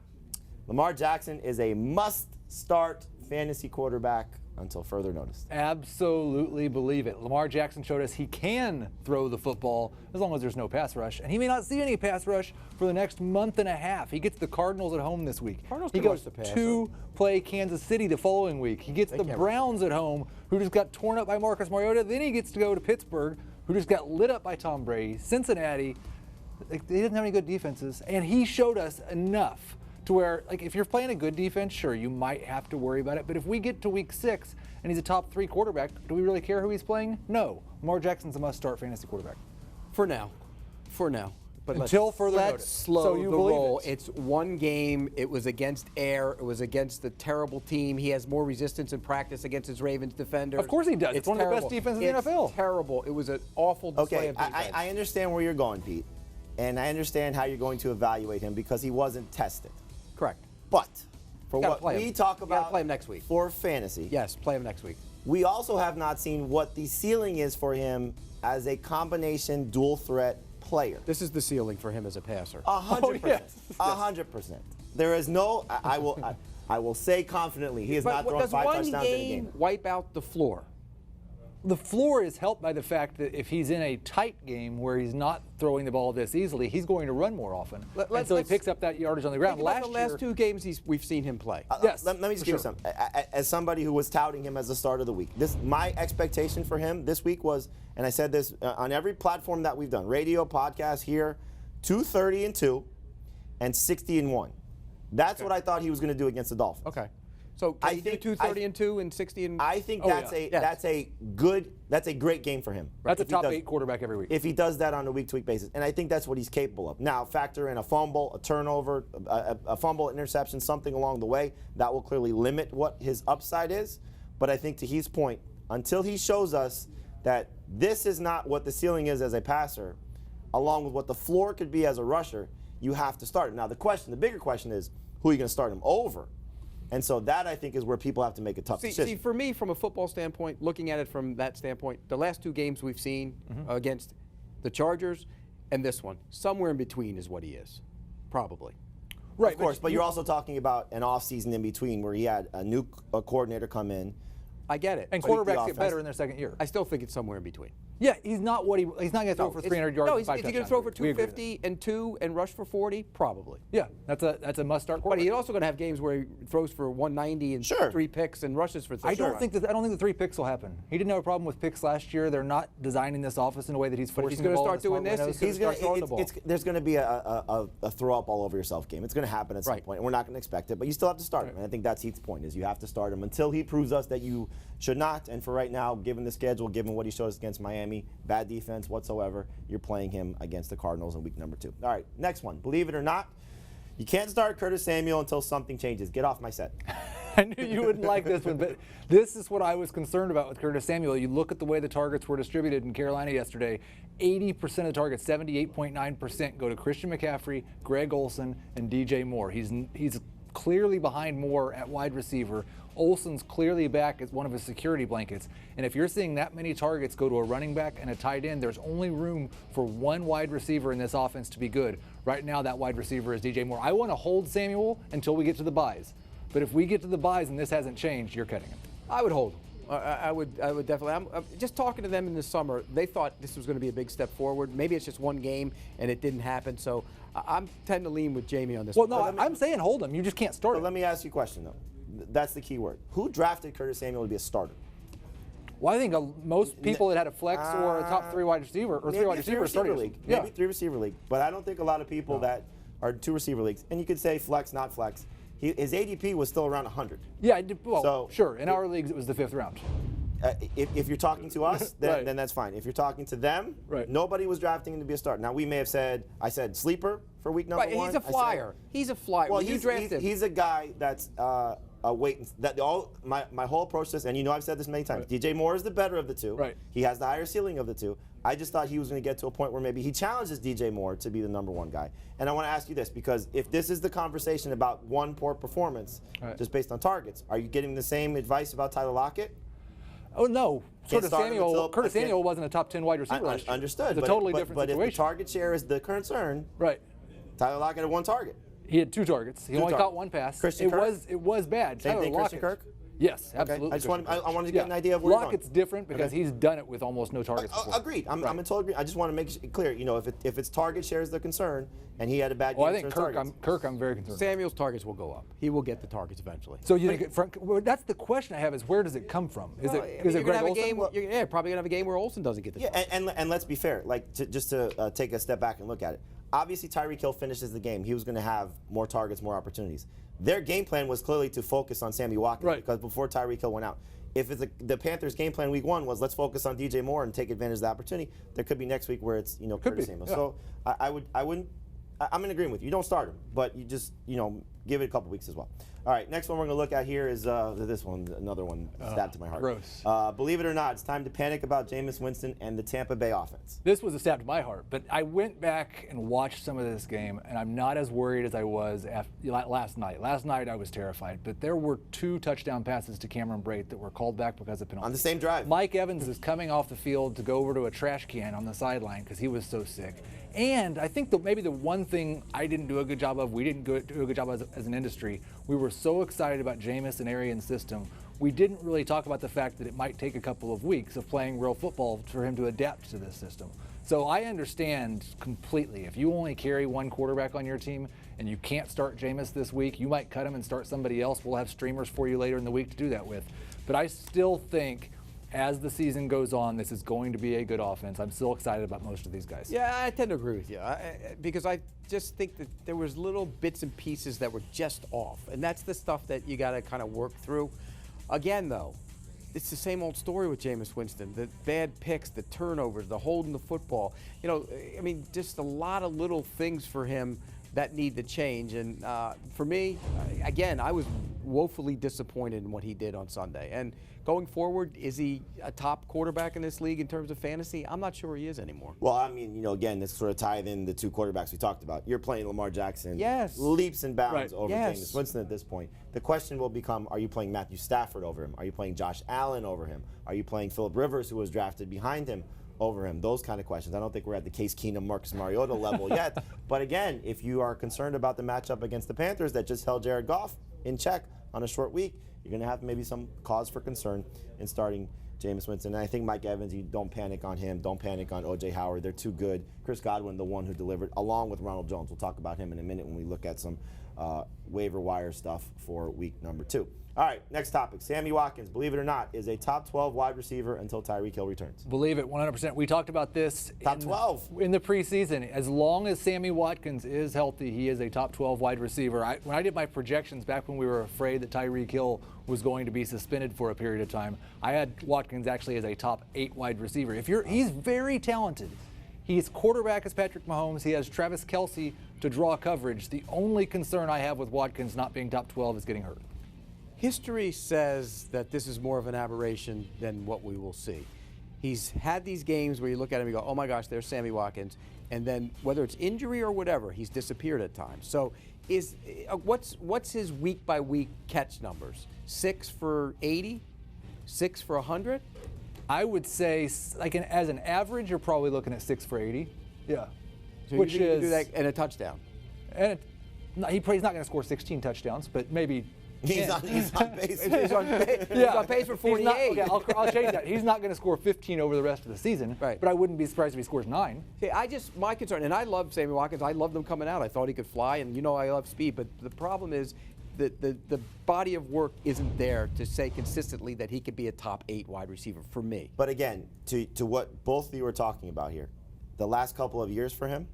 Lamar Jackson is a must-start fantasy quarterback until further notice. Absolutely believe it. Lamar Jackson showed us he can throw the football as long as there's no pass rush. And he may not see any pass rush for the next month and a half. He gets the Cardinals at home this week. He goes to play Kansas City the following week. He gets the Browns at home, who just got torn up by Marcus Mariota. Then he gets to go to Pittsburgh, who just got lit up by Tom Brady. Cincinnati, they didn't have any good defenses. And he showed us enough to where, like, if you're playing a good defense, sure, you might have to worry about it. But if we get to week 6 and he's a top 3 quarterback, do we really care who he's playing? No. Lamar Jackson's a must-start fantasy quarterback. For now. But until further notice. Let's slow the roll. It's one game. It was against Air. It was against a terrible team. He has more resistance in practice against his Ravens defenders. Of course he does. It's one of the best defenses in the NFL. It's terrible. It was an awful display of defense. I understand where you're going, Pete. And I understand how you're going to evaluate him because he wasn't tested. Correct. But for what we talk about play him next week. For fantasy. Yes, play him next week. We also have not seen what the ceiling is for him as a combination dual threat player. This is the ceiling for him as a passer. 100%. 100%. There is no, I will say confidently, he has not thrown 5 touchdowns in a game. Does one game wipe out the floor? The floor is helped by the fact that if he's in a tight game where he's not throwing the ball this easily, he's going to run more often. So he picks up that yardage on the ground. The last 2 games we've seen him play. Yes. Let me just give you something. As somebody who was touting him as the start of the week, my expectation for him this week was, and I said this on every platform that we've done, radio, podcast, here, 230-2 and 60-1. That's what I thought he was going to do against the Dolphins. Okay. So I think 230-2 and 60 and. I think that's a great game for him. That's a top 8 quarterback every week. If he does that on a week-to-week basis, and I think that's what he's capable of. Now, factor in a fumble, a turnover, a fumble, interception, something along the way that will clearly limit what his upside is. But I think to Heath's point, until he shows us that this is not what the ceiling is as a passer, along with what the floor could be as a rusher, you have to start him. Now, the bigger question is, who are you going to start him over? And so that, I think, is where people have to make a tough decision. See, for me, from a football standpoint, looking at it from that standpoint, the last 2 games we've seen against the Chargers and this one, somewhere in between is what he is, probably. Right, of course, but you're also talking about an offseason in between where he had a new coordinator come in. I get it. And quarterbacks get better in their second year. I still think it's somewhere in between. Yeah, he's not going to throw for 300 yards. No, and 5 is he going to throw for 250 and 2 and rush for 40? Probably. Yeah, that's a must-start quarterback. But he's also going to have games where he throws for 190 and 3 picks and rushes for 30. I don't think the 3 picks will happen. He didn't have a problem with picks last year. They're not designing this offense in a way that he's forcing the ball. He's going to start doing this. He's going to start throwing the ball. There's going to be a throw up all over yourself game. It's going to happen at some point, and we're not going to expect it. But you still have to start him. And I think that's Heath's point: is you have to start him until he proves us that you should not. And for right now, given the schedule, given what he showed us against Miami, bad defense whatsoever, you're playing him against the Cardinals in week number 2. All right, next one. Believe it or not, you can't start Curtis Samuel until something changes. Get off my set. I knew you wouldn't like this one, but this is what I was concerned about with Curtis Samuel. You look at the way the targets were distributed in Carolina yesterday. 80% of the targets, 78.9%, go to Christian McCaffrey, Greg Olsen, and DJ Moore. He's clearly behind Moore at wide receiver. Olsen's clearly back as one of his security blankets. And if you're seeing that many targets go to a running back and a tight end, there's only room for one wide receiver in this offense to be good. Right now, that wide receiver is DJ Moore. I want to hold Samuel until we get to the buys. But if we get to the buys and this hasn't changed, you're cutting him. I would hold him. I would definitely. I'm just talking to them in the summer. They thought this was going to be a big step forward. Maybe it's just one game and it didn't happen. So I'm tend to lean with Jamie on this. Well, one. no, I'm saying hold him. You just can't start him. Let me ask you a question, though. That's the key word. Who drafted Curtis Samuel to be a starter? Well, I think most people that had a flex or a top 3 wide receiver or 3 wide receiver started league. Yeah. Maybe 3 receiver league. But I don't think a lot of people that are 2 receiver leagues, and you could say flex, not flex. His ADP was still around 100. Yeah, well, So, sure. In our leagues, it was the 5th round. If you're talking to us, then, Right. then that's fine. If you're talking to them, Right. nobody was drafting him to be a starter. Now, we may have said, I said sleeper for week number Right, 1. he's a flyer. He's a flyer. Well, When you draft him. he's a guy that's a wait. My whole approach to this, and I've said this many times. Right. DJ Moore is the better of the two. Right. He has the higher ceiling of the two. I just thought he was going to get to a point where maybe he challenges DJ Moore to be the number 1 guy. And I want to ask you this, because if this is the conversation about one poor performance, Right. just based on targets, are you getting the same advice about Tyler Lockett? Oh, no. Can't start him until- Curtis Samuel wasn't a top 10 wide receiver last year. Understood. It's a totally different but situation. if the target share is the concern, Right. Tyler Lockett had 1 target. He had 2 targets. He only targets. caught 1 pass. Christian Kirk? It was bad. Same Tyler thing, Christian Lockett. Kirk? Yes, Okay. absolutely. I just wanted, Christian I wanted to Kirk. get an idea of where you're going. Lockett's different because he's done it with almost no targets before. Agreed. I'm Right. in total agreement. I just want to make it clear. If it's target share is the concern, and he had a bad game. Well, I think in terms of targets. I'm very concerned. Samuel's targets will go up. He will get the targets eventually. So you think well, that's the question I have is where does it come from? Is Well, it you're gonna Greg have a Olsen? game. You're probably gonna have a game where Olsen doesn't get the Yeah, targets. and let's be fair. Just to take a step back and look at it. Obviously, Tyreek Hill finishes the game. He was going to have more targets, more opportunities. Their game plan was clearly to focus on Sammy Watkins Right. because before Tyreek Hill went out. If the Panthers' game plan week 1 was let's focus on DJ Moore and take advantage of the opportunity, there could be next week where it's Curtis Samuel. yeah. So I'm in agreement with you. You don't start him, but you just give it a couple weeks as well. All right, next one we're going to look at here is this one, another one stabbed to my heart. Gross. Believe it or not, it's time to panic about Jameis Winston and the Tampa Bay offense. This was a stab to my heart, but I went back and watched some of this game, and I'm not as worried as I was last night. Last night I was terrified, but there were 2 touchdown passes to Cameron Brate that were called back because of penalties. On the same drive. Mike Evans is coming off the field to go over to a trash can on the sideline because he was so sick. And I think maybe the one thing I didn't do a good job of, we didn't do a good job as an industry, we were so excited about Jameis and Arians' system, we didn't really talk about the fact that it might take a couple of weeks of playing real football for him to adapt to this system. So I understand completely. If you only carry 1 quarterback on your team and you can't start Jameis this week, you might cut him and start somebody else. We'll have streamers for you later in the week to do that with. But I still think as the season goes on, this is going to be a good offense. I'm still excited about most of these guys. Yeah, I tend to agree with you because I just think that there was little bits and pieces that were just off, and that's the stuff that you got to kind of work through. Again, though, it's the same old story with Jameis Winston. The bad picks, the turnovers, the holding the football. Just a lot of little things for him that need to change. And for me, again, I was woefully disappointed in what he did on Sunday. And going forward, is he a top quarterback in this league in terms of fantasy? I'm not sure he is anymore. Well, again, this sort of tied in the 2 quarterbacks we talked about. You're playing Lamar Jackson. Yes. Leaps and bounds Right. over Yes. Jameis Winston at this point. The question will become, are you playing Matthew Stafford over him? Are you playing Josh Allen over him? Are you playing Phillip Rivers, who was drafted behind him, over him? Those kind of questions. I don't think we're at the Case Keenum, Marcus Mariota level yet. But again, if you are concerned about the matchup against the Panthers that just held Jared Goff in check on a short week, you're going to have maybe some cause for concern in starting Jameis Winston. And I think Mike Evans, you don't panic on him. Don't panic on O.J. Howard. They're too good. Chris Godwin, the one who delivered, along with Ronald Jones. We'll talk about him in a minute when we look at some waiver wire stuff for week number 2. All right, next topic. Sammy Watkins, believe it or not, is a top 12 wide receiver until Tyreek Hill returns. Believe it, 100%. We talked about this Top 12. in the preseason. As long as Sammy Watkins is healthy, he is a top 12 wide receiver. When I did my projections back when we were afraid that Tyreek Hill was going to be suspended for a period of time, I had Watkins actually as a top 8 wide receiver. He's very talented. He's quarterback as Patrick Mahomes. He has Travis Kelce to draw coverage. The only concern I have with Watkins not being top 12 is getting hurt. History says that this is more of an aberration than what we will see. He's had these games where you look at him and you go, oh my gosh, there's Sammy Watkins. And then whether it's injury or whatever, he's disappeared at times. So what's his week by week catch numbers? 6 for 80? 6 for 100? I would say, as an average, you're probably looking at 6 for 80. Yeah. So which you think he can is do that and a touchdown. And he's not going to score 16 touchdowns, but maybe. He's on pace. He's on pace for 48. I'll change that. He's not going to score 15 over the rest of the season, right. But I wouldn't be surprised if he scores 9. See, my concern, and I love Sammy Watkins. I loved him coming out. I thought he could fly, and I love speed. But the problem is that the body of work isn't there to say consistently that he could be a top 8 wide receiver for me. But again, to what both of you were talking about here, the last couple of years for him,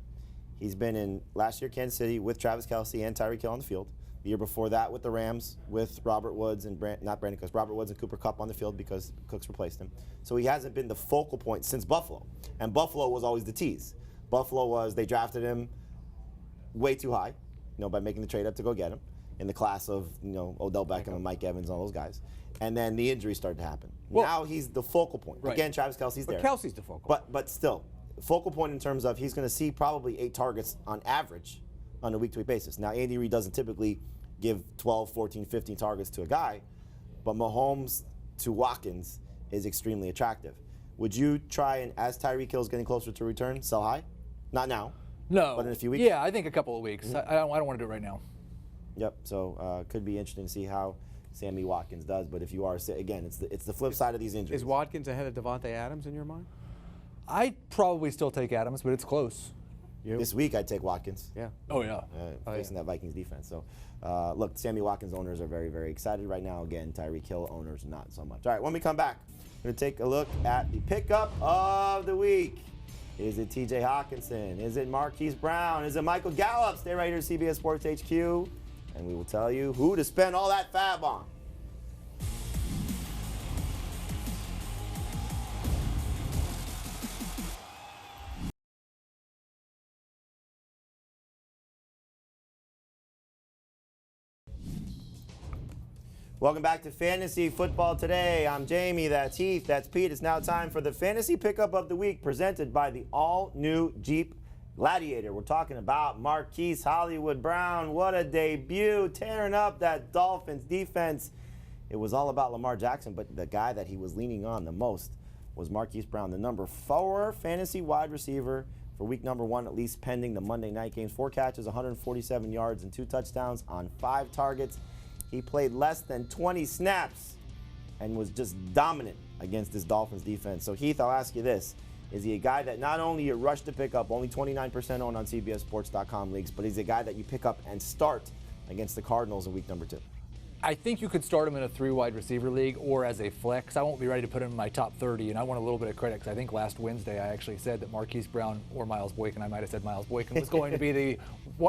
he's been in last year Kansas City with Travis Kelce and Tyreek Hill on the field. The year before that with the Rams with Robert Woods and Robert Woods and Cooper Kupp on the field because Cooks replaced him. So he hasn't been the focal point since Buffalo. And Buffalo was always the tease. Buffalo was, they drafted him way too high, by making the trade up to go get him in the class of, Odell Beckham and Mike Evans and all those guys. And then the injuries started to happen. Well, now he's the focal point. Right. Again, Travis Kelce's there. But Kelce's the focal. But still, focal point in terms of he's going to see probably 8 targets on average on a week-to-week basis. Now, Andy Reid doesn't typically give 12, 14, 15 targets to a guy, but Mahomes to Watkins is extremely attractive. Would you try and, as Tyreek Hill is getting closer to return, sell high? Not now. No. But in a few weeks? Yeah, I think a couple of weeks. I don't want to do it right now. Yep. So could be interesting to see how Sammy Watkins does. But if you are, again, it's the flip side of these injuries. Is Watkins ahead of Devontae Adams in your mind? I'd probably still take Adams, but it's close. This week I'd take Watkins. Yeah. Oh, yeah. Facing that Vikings defense. So, look, Sammy Watkins owners are very, very excited right now. Again, Tyreek Hill owners not so much. All right, when we come back, we're going to take a look at the pickup of the week. Is it TJ Hawkinson? Is it Marquise Brown? Is it Michael Gallup? Stay right here, CBS Sports HQ, and we will tell you who to spend all that fab on. Welcome back to Fantasy Football Today. I'm Jamie, that's Heath, that's Pete. It's now time for the Fantasy Pickup of the Week presented by the all-new Jeep Gladiator. We're talking about Marquise Hollywood Brown. What a debut, tearing up that Dolphins defense. It was all about Lamar Jackson, but the guy that he was leaning on the most was Marquise Brown, the number 4 fantasy wide receiver for week number 1, at least pending the Monday night games. 4 catches, 147 yards, and 2 touchdowns on 5 targets. He played less than 20 snaps and was just dominant against this Dolphins defense. So, Heath, I'll ask you this. Is he a guy that not only you rush to pick up, only 29% owned on CBSSports.com leagues, but he's a guy that you pick up and start against the Cardinals in week number 2? I think you could start him in a 3-wide receiver league or as a flex. I won't be ready to put him in my top 30, and I want a little bit of credit because I think last Wednesday I actually said that Marquise Brown or Miles Boykin, I might have said Miles Boykin, was going to be the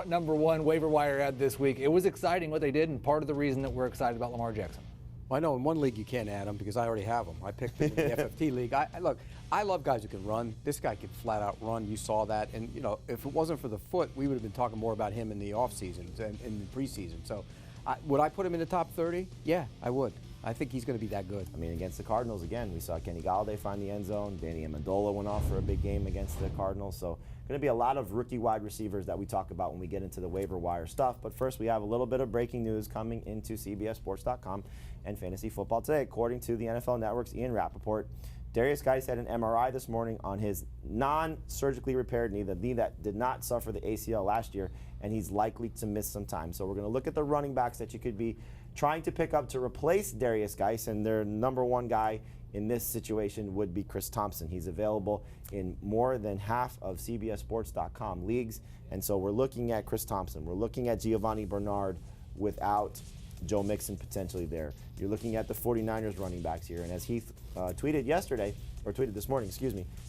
number 1 waiver wire ad this week. It was exciting what they did, and part of the reason that we're excited about Lamar Jackson. Well, I know in one league you can't add him because I already have him. I picked him in the FFT league. Look, I love guys who can run. This guy can flat out run. You saw that. And, if it wasn't for the foot, we would have been talking more about him in the offseason and in the preseason. So, would I put him in the top 30? Yeah, I would. I think he's going to be that good. I mean, against the Cardinals, again, we saw Kenny Galladay find the end zone. Danny Amendola went off for a big game against the Cardinals. So, going to be a lot of rookie wide receivers that we talk about when we get into the waiver wire stuff. But first, we have a little bit of breaking news coming into CBSSports.com and Fantasy Football Today. According to the NFL Network's Ian Rappaport, Darius Geis had an MRI this morning on his non-surgically repaired knee, the knee that did not suffer the ACL last year, and he's likely to miss some time. So we're going to look at the running backs that you could be trying to pick up to replace Darius Geis, and their number 1 guy in this situation would be Chris Thompson. He's available in more than half of CBSSports.com leagues, and so we're looking at Chris Thompson. We're looking at Giovanni Bernard without Joe Mixon potentially there. You're looking at the 49ers running backs here, and as Heath tweeted this morning,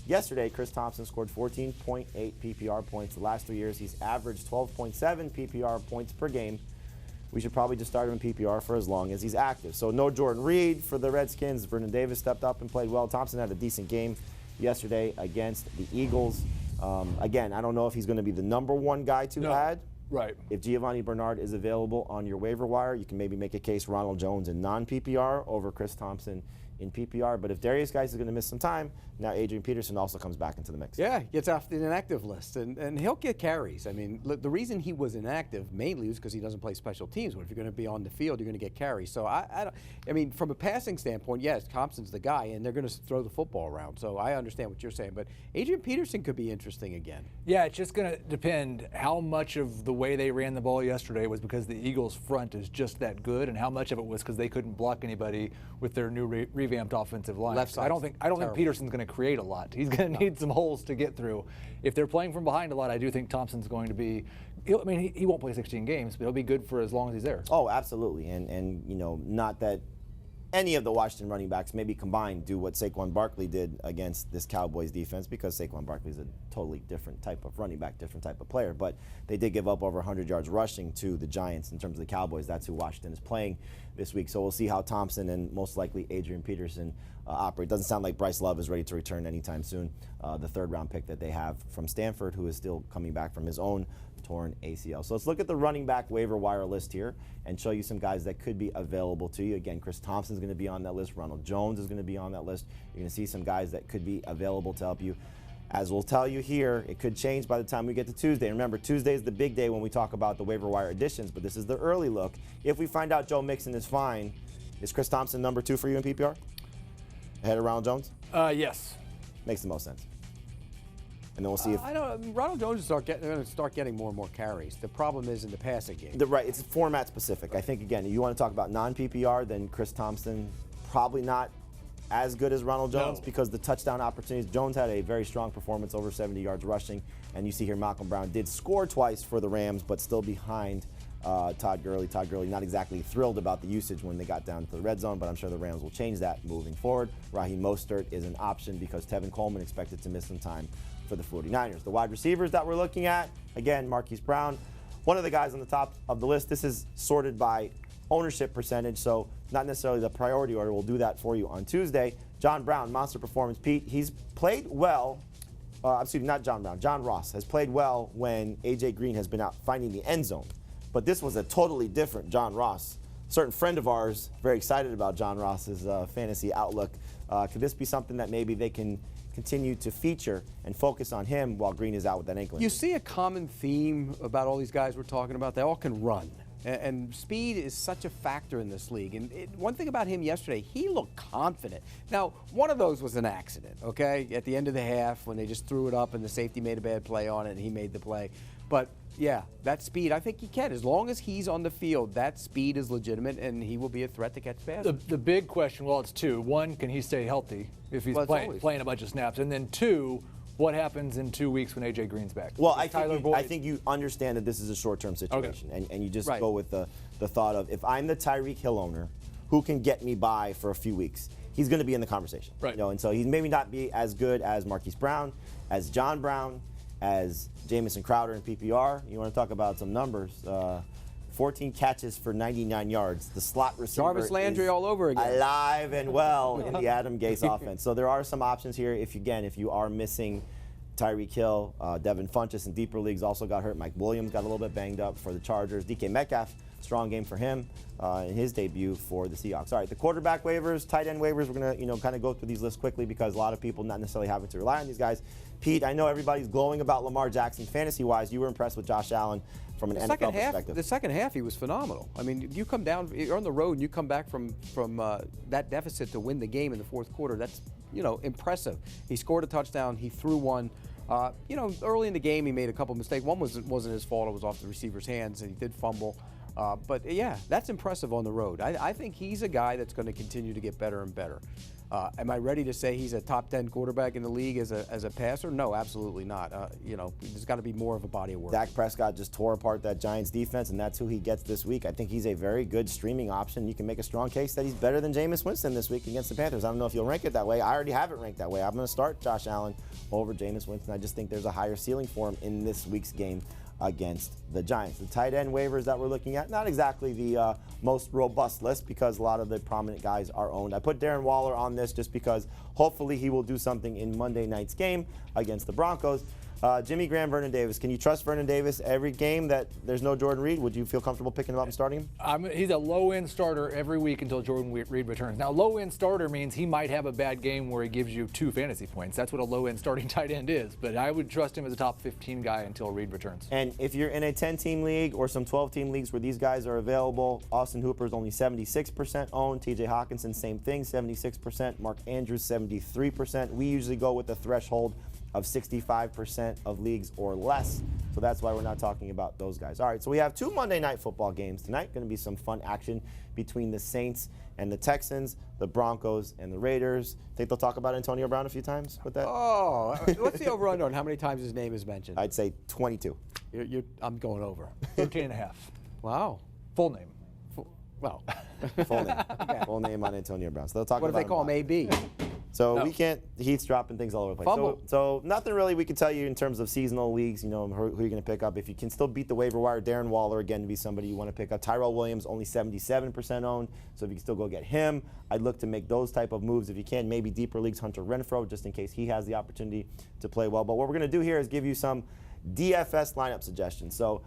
yesterday Chris Thompson scored 14.8 PPR points. The last 3 years he's averaged 12.7 PPR points per game. We should probably just start him in PPR for as long as he's active. So no Jordan Reed for the Redskins. Vernon Davis stepped up and played well. Thompson had a decent game yesterday against the Eagles. Again, I don't know if he's going to be the number 1 guy to add. Right. If Giovanni Bernard is available on your waiver wire, you can maybe make a case Ronald Jones in non-PPR over Chris Thompson in PPR. But if Darius Geis is going to miss some time, now Adrian Peterson also comes back into the mix. Yeah, gets off the inactive list, and he'll get carries. I mean, look, the reason he was inactive mainly was because he doesn't play special teams. But if you're going to be on the field, you're going to get carries. So I mean, from a passing standpoint, yes, Thompson's the guy, and they're going to throw the football around. So I understand what you're saying, but Adrian Peterson could be interesting again. Yeah, it's just going to depend how much of the way they ran the ball yesterday was because the Eagles' front is just that good, and how much of it was because they couldn't block anybody with their new revamped offensive line. Left side. I don't think Peterson's going to create a lot. He's going to need some holes to get through. If they're playing from behind a lot, I do think Thompson's going to be. I mean, he won't play 16 games, but he'll be good for as long as he's there. Oh, absolutely, and not that any of the Washington running backs, maybe combined, do what Saquon Barkley did against this Cowboys defense, because Saquon Barkley is a totally different type of running back, different type of player. But they did give up over 100 yards rushing to the Giants in terms of the Cowboys. That's who Washington is playing this week. So we'll see how Thompson and most likely Adrian Peterson operate. Doesn't sound like Bryce Love is ready to return anytime soon. The third-round pick that they have from Stanford, who is still coming back from his own torn ACL. So let's look at the running back waiver wire list here and show you some guys that could be available to you. Again, Chris Thompson's going to be on that list. Ronald Jones is going to be on that list. You're going to see some guys that could be available to help you. As we'll tell you here, it could change by the time we get to Tuesday. Remember, Tuesday is the big day when we talk about the waiver wire additions, but this is the early look. If we find out Joe Mixon is fine, is Chris Thompson number 2 for you in PPR? Ahead of Ronald Jones? Yes. Makes the most sense. And then we'll see if Ronald Jones is going to start getting more and more carries. The problem is in the passing game. right. It's format specific. I think again, you want to talk about non-PPR, then Chris Thompson probably not as good as Ronald Jones because the touchdown opportunities. Jones had a very strong performance, over 70 yards rushing, and you see here Malcolm Brown did score twice for the Rams, but still behind Todd Gurley. Todd Gurley not exactly thrilled about the usage when they got down to the red zone, but I'm sure the Rams will change that moving forward. Raheem Mostert is an option because Tevin Coleman expected to miss some time for the 49ers. The wide receivers that we're looking at, again, Marquise Brown, one of the guys on the top of the list. This is sorted by ownership percentage, so not necessarily the priority order. We'll do that for you on Tuesday. John Brown, monster performance. Pete, he's played well. Not John Brown. John Ross has played well when A.J. Green has been out finding the end zone. But this was a totally different John Ross. A certain friend of ours, very excited about John Ross's fantasy outlook. Could this be something that maybe they can continue to feature and focus on him while Green is out with that ankle injury? You see a common theme about all these guys we're talking about. They all can run. And speed is such a factor in this league. And one thing about him yesterday, he looked confident. Now, one of those was an accident, okay? At the end of the half when they just threw it up and the safety made a bad play on it and he made the play. But, yeah, that speed, I think he can. As long as he's on the field, that speed is legitimate and he will be a threat to catch passes. The big question, well, it's two. One, can he stay healthy if he's playing a bunch of snaps? And then two, what happens in 2 weeks when A.J. Green's back? Well, I think you understand that this is a short-term situation, okay. and you just go with the thought of, if I'm the Tyreek Hill owner, who can get me by for a few weeks? He's going to be in the conversation. Right. And so he's maybe not be as good as Marquise Brown, as John Brown, as Jamison Crowder in PPR. You want to talk about some numbers. 14 catches for 99 yards. The slot receiver Jarvis Landry all over again. Alive and well in the Adam Gase offense. So there are some options here if you are missing Tyreek Hill. Devin Funchess in deeper leagues also got hurt. Mike Williams got a little bit banged up for the Chargers. DK Metcalf, strong game for him in his debut for the Seahawks. All right, the quarterback waivers, tight end waivers, we're going to kind of go through these lists quickly because a lot of people not necessarily having to rely on these guys. Pete, I know everybody's glowing about Lamar Jackson fantasy-wise. You were impressed with Josh Allen from an NFL perspective. The second half, he was phenomenal. I mean, you come down, you're on the road, and you come back from that deficit to win the game in the fourth quarter. That's, impressive. He scored a touchdown. He threw one. Early in the game, he made a couple mistakes. One wasn't his fault. It was off the receiver's hands, and he did fumble. But, yeah, that's impressive on the road. I think he's a guy that's going to continue to get better and better. Am I ready to say he's a top 10 quarterback in the league as a passer? No, absolutely not. There's got to be more of a body of work. Dak Prescott just tore apart that Giants defense, and that's who he gets this week. I think he's a very good streaming option. You can make a strong case that he's better than Jameis Winston this week against the Panthers. I don't know if you'll rank it that way. I already have it ranked that way. I'm going to start Josh Allen over Jameis Winston. I just think there's a higher ceiling for him in this week's game against the Giants. The tight end waivers that we're looking at, not exactly the most robust list because a lot of the prominent guys are owned. I put Darren Waller on this just because hopefully he will do something in Monday night's game against the Broncos. Jimmy Graham, Vernon Davis. Can you trust Vernon Davis every game that there's no Jordan Reed? Would you feel comfortable picking him up and starting him? He's a low-end starter every week until Jordan Reed returns. Now, low-end starter means he might have a bad game where he gives you 2 fantasy points. That's what a low-end starting tight end is. But I would trust him as a top 15 guy until Reed returns. And if you're in a 10-team league or some 12-team leagues where these guys are available, Austin Hooper is only 76% owned. TJ Hawkinson, same thing, 76%. Mark Andrews, 73%. We usually go with the threshold of 65% of leagues or less. So that's why we're not talking about those guys. All right, so we have 2 Monday Night Football games tonight. Going to be some fun action between the Saints and the Texans, the Broncos and the Raiders. Think they'll talk about Antonio Brown a few times with that? Oh, what's the over-under on how many times his name is mentioned? I'd say 22. I'm going over. 13 and a half. Wow. Full name. Well, Full name. Full name on Antonio Brown. So they'll talk what if about they call him AB? So we can't. Heath's dropping things all over the place. So nothing really we can tell you in terms of seasonal leagues. You know who you're going to pick up. If you can still beat the waiver wire, Darren Waller again to be somebody you want to pick up. Tyrell Williams only 77% owned. So if you can still go get him, I'd look to make those type of moves if you can. Maybe deeper leagues, Hunter Renfrow, just in case he has the opportunity to play well. But what we're going to do here is give you some DFS lineup suggestions. So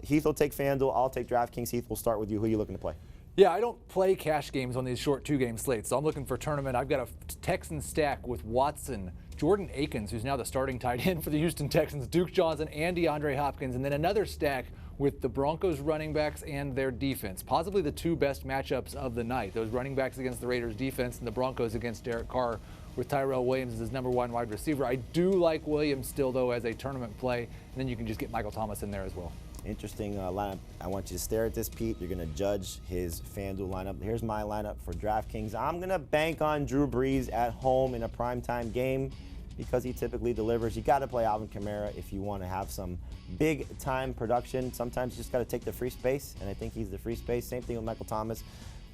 Heath will take FanDuel. I'll take DraftKings. Heath, we'll start with you. Who are you looking to play? Yeah, I don't play cash games on these short 2-game slates, so I'm looking for tournament. I've got a Texan stack with Watson, Jordan Akins, who's now the starting tight end for the Houston Texans, Duke Johnson, and DeAndre Hopkins, and then another stack with the Broncos running backs and their defense. Possibly the 2 best matchups of the night. Those running backs against the Raiders defense and the Broncos against Derek Carr with Tyrell Williams as his #1 wide receiver. I do like Williams still, though, as a tournament play, and then you can just get Michael Thomas in there as well. Interesting lineup. I want you to stare at this, Pete. You're going to judge his FanDuel lineup. Here's my lineup for DraftKings. I'm going to bank on Drew Brees at home in a primetime game because he typically delivers. You got to play Alvin Kamara if you want to have some big-time production. Sometimes you just got to take the free space, and I think he's the free space. Same thing with Michael Thomas.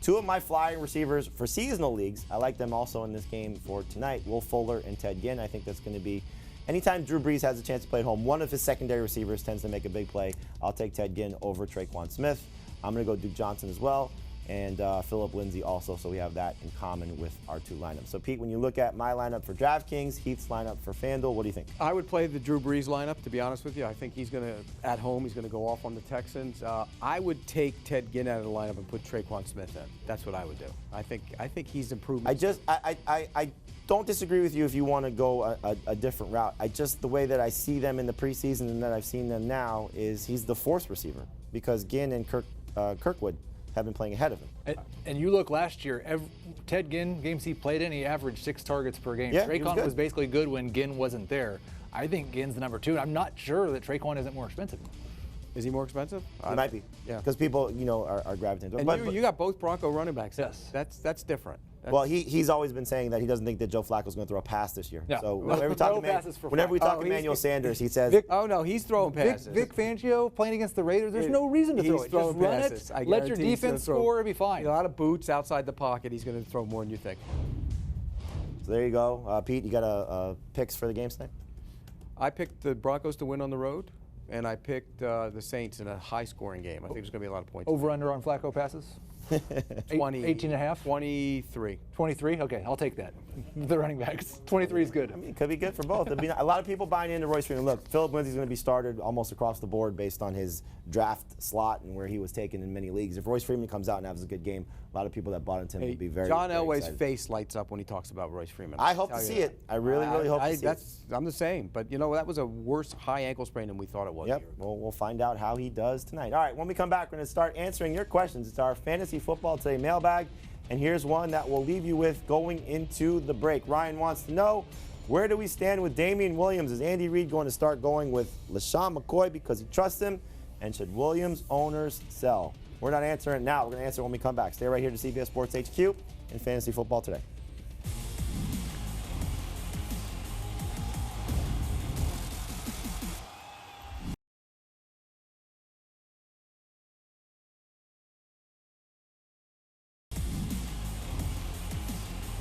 2 of my flying receivers for seasonal leagues, I like them also in this game for tonight, Will Fuller and Ted Ginn. I think that's going to be anytime Drew Brees has a chance to play at home, one of his secondary receivers tends to make a big play. I'll take Ted Ginn over Traquan Smith. I'm going to go Duke Johnson as well, and Phillip Lindsay also, so we have that in common with our 2 lineups. So, Pete, when you look at my lineup for DraftKings, Heath's lineup for FanDuel, what do you think? I would play the Drew Brees lineup, to be honest with you. I think he's going to, at home, he's going to go off on the Texans. I would take Ted Ginn out of the lineup and put Traquan Smith in. That's what I would do. I think he's improved. I don't disagree with you if you want to go a different route. The way that I see them in the preseason and that I've seen them now is he's the force receiver because Ginn and Kirkwood have been playing ahead of him. And you look last year, Ted Ginn, games he played in, he averaged 6 targets per game. Yeah, Traquan was basically good when Ginn wasn't there. I think Ginn's the #2. I'm not sure that Traquan isn't more expensive. Is he more expensive? He might be. Yeah. Because people, are gravitating to it. And you got both Bronco running backs. Yes. That's different. Well, he's always been saying that he doesn't think that Joe Flacco's going to throw a pass this year. Yeah. So whenever we talk to Emmanuel Sanders, he says, he's throwing passes. Vic Fangio playing against the Raiders, there's no reason to throw it. Just run passes. it, let your defense score, it'll be fine. A lot of boots outside the pocket. He's going to throw more than you think. So there you go. Pete, you got a picks for the game tonight? I picked the Broncos to win on the road, and I picked the Saints in a high-scoring game. I think there's going to be a lot of points. Over/under on Flacco passes? 18 and a half? 23. 23? Okay, I'll take that. The running backs. 23 is good. I mean, it could be good for both. A lot of people buying into Royce Freeman. Look, Phillip Lindsay's going to be started almost across the board based on his draft slot and where he was taken in many leagues. If Royce Freeman comes out and has a good game, a lot of people that bought into him will be very John very Elway's excited. face lights up when he talks about Royce Freeman. I hope to see it. I really hope to see it. I'm the same. But, that was a worse high ankle sprain than we thought it was. Yep. Well, we'll find out how he does tonight. All right, when we come back, we're going to start answering your questions. It's our Fantasy Football Today mailbag. And here's one that we'll leave you with going into the break. Ryan wants to know, where do we stand with Damian Williams? Is Andy Reid going to start going with LaShawn McCoy because he trusts him? And should Williams owners sell? We're not answering it now. We're going to answer it when we come back. Stay right here to CBS Sports HQ and Fantasy Football Today.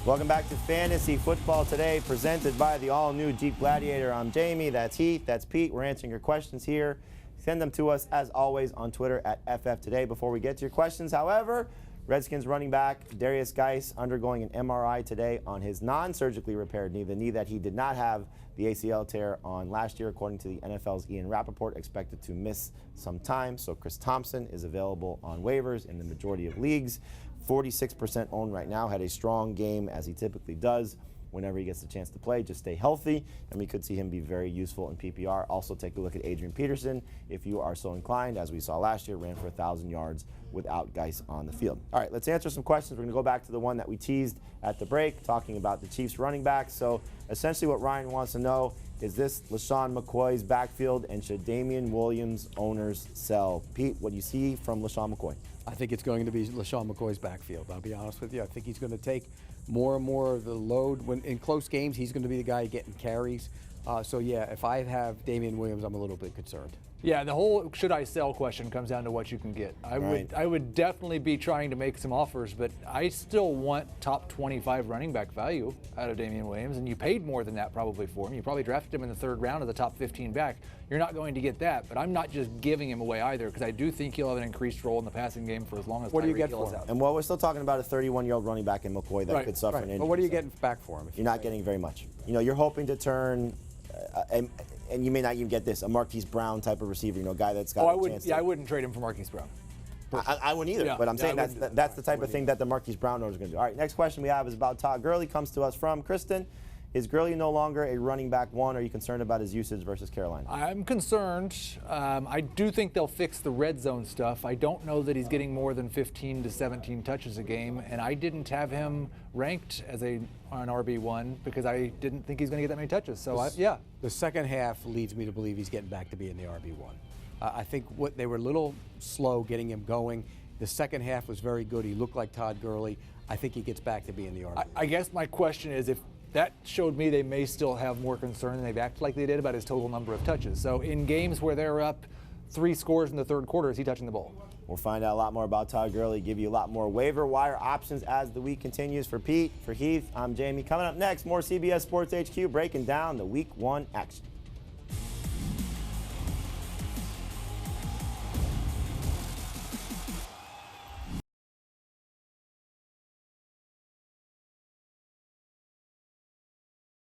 Welcome back to Fantasy Football Today, presented by the all-new Jeep Gladiator. I'm Jamie, that's Heath, that's Pete. We're answering your questions here. Send them to us, as always, on Twitter at FF Today. Before we get to your questions, however, Redskins running back Darius Geis undergoing an MRI today on his non-surgically repaired knee, the knee that he did not have the ACL tear on last year, according to the NFL's Ian Rappaport, expected to miss some time. So Chris Thompson is available on waivers in the majority of leagues. 46% owned right now, had a strong game as he typically does whenever he gets the chance to play. Just stay healthy, and we could see him be very useful in PPR. Also, take a look at Adrian Peterson if you are so inclined. As we saw last year, ran for 1,000 yards without Geis on the field. All right, let's answer some questions. We're going to go back to the one that we teased at the break, talking about the Chiefs running backs. So essentially what Ryan wants to know is this LaShawn McCoy's backfield, and should Damian Williams owners sell? Pete, what do you see from LaShawn McCoy? I think it's going to be LaShawn McCoy's backfield. I'll be honest with you. I think he's going to take more and more of the load. When in close games, he's going to be the guy getting carries. So yeah, if I have Damian Williams, I'm a little bit concerned. Yeah, the whole should I sell question comes down to what you can get. I would definitely be trying to make some offers, but I still want top 25 running back value out of Damian Williams, and you paid more than that probably for him. You probably drafted him in the 3rd round of the top 15 back. You're not going to get that, but I'm not just giving him away either, because I do think he'll have an increased role in the passing game for as long as Tyreek Hill is out. And while we're still talking about a 31-year-old running back in McCoy that could suffer an injury. But what are you getting back for him? You're not getting very much. You know, you're hoping to turn, and you may not even get this, a Marquise Brown type of receiver, a guy that's got a chance. I wouldn't trade him for Marquise Brown. I wouldn't either, but I'm saying that's the type of thing that the Marquise Brown owner is going to do. All right, next question we have is about Todd Gurley. Comes to us from Kristen. Is Gurley no longer a running back one? Are you concerned about his usage versus Carolina? I'm concerned. I do think they'll fix the red zone stuff. I don't know that he's getting more than 15 to 17 touches a game, and I didn't have him ranked as an RB1 because I didn't think he's going to get that many touches. So, The second half leads me to believe he's getting back to being the RB1. I think they were a little slow getting him going. The second half was very good. He looked like Todd Gurley. I think he gets back to being the RB1. I guess my question is, if that showed me they may still have more concern than they've acted like they did about his total number of touches. So in games where they're up 3 scores in the 3rd quarter, is he touching the ball? We'll find out a lot more about Todd Gurley, give you a lot more waiver wire options as the week continues. For Pete, for Heath, I'm Jamie. Coming up next, more CBS Sports HQ breaking down the Week 1 action.